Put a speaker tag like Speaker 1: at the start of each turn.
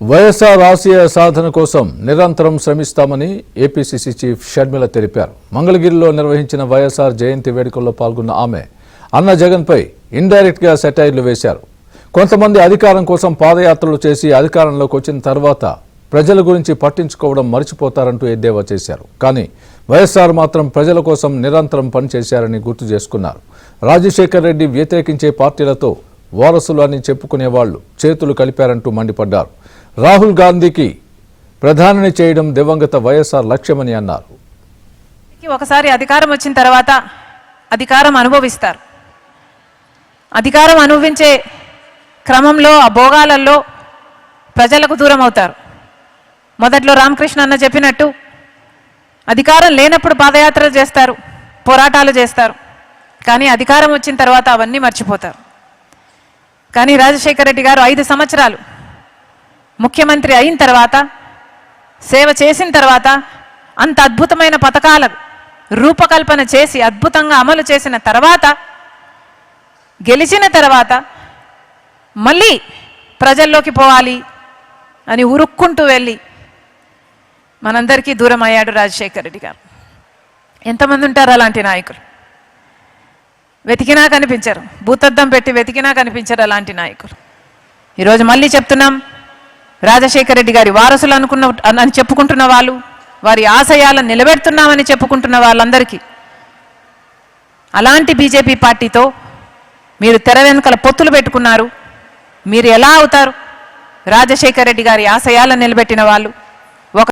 Speaker 1: వైఎస్ఆర్ ఆశయ సాధన కోసం నిరంతరం శ్రమిస్తామని ఏపీసీసీ చీఫ్ షర్మిల తెలిపారు. మంగళగిరిలో నిర్వహించిన వైఎస్ఆర్ జయంతి వేడుకల్లో పాల్గొన్న ఆమె అన్న జగన్పై ఇండైరెక్ట్ గా సెటైర్లు వేశారు. కొంతమంది అధికారం కోసం పాదయాత్రలు చేసి అధికారంలోకి వచ్చిన తర్వాత ప్రజల గురించి పట్టించుకోవడం మర్చిపోతారంటూ ఎద్దేవా చేశారు. కానీ వైఎస్ఆర్ మాత్రం ప్రజల కోసం నిరంతరం పనిచేశారని గుర్తు చేసుకున్నారు. రాజశేఖర్ రెడ్డి వ్యతిరేకించే పార్టీలతో వారసులు అని చెప్పుకునే వాళ్లు చేతులు కలిపారంటూ మండిపడ్డారు. రాహుల్ గాంధీకి ప్రధానిని చేయడం దివంగత వైఎస్ఆర్ లక్ష్యమని అన్నారు.
Speaker 2: ఒకసారి అధికారం వచ్చిన తర్వాత అధికారం అనుభవిస్తారు. అధికారం అనుభవించే క్రమంలో ఆ భోగాలలో ప్రజలకు దూరం అవుతారు. మొదట్లో రామకృష్ణ అన్న చెప్పినట్టు అధికారం లేనప్పుడు పాదయాత్రలు చేస్తారు, పోరాటాలు చేస్తారు. కానీ అధికారం వచ్చిన తర్వాత అవన్నీ మర్చిపోతారు. కానీ రాజశేఖర రెడ్డి గారు 5 సంవత్సరాలు ముఖ్యమంత్రి అయిన తర్వాత, సేవ చేసిన తర్వాత అంత అద్భుతమైన పథకాల రూపకల్పన చేసి అద్భుతంగా అమలు చేసిన తర్వాత, గెలిచిన తర్వాత మళ్ళీ ప్రజల్లోకి పోవాలి అని ఉరుక్కుంటూ వెళ్ళి మనందరికీ దూరం అయ్యాడు రాజశేఖర రెడ్డి గారు. ఎంతమంది ఉంటారు అలాంటి నాయకులు? వెతికినా కనిపించరు, భూతద్దం పెట్టి వెతికినా కనిపించరు అలాంటి నాయకులు. ఈరోజు మళ్ళీ చెప్తున్నాం, రాజశేఖర రెడ్డి గారి వారసులు అని చెప్పుకుంటున్న వాళ్ళు, వారి ఆశయాలను నిలబెడుతున్నామని చెప్పుకుంటున్న వాళ్ళందరికీ అలాంటి బీజేపీ పార్టీతో మీరు తెర వెనుకల పొత్తులు పెట్టుకున్నారు. మీరు ఎలా అవుతారు? రాజశేఖర రెడ్డి గారి ఆశయాలను నిలబెట్టిన వాళ్ళు,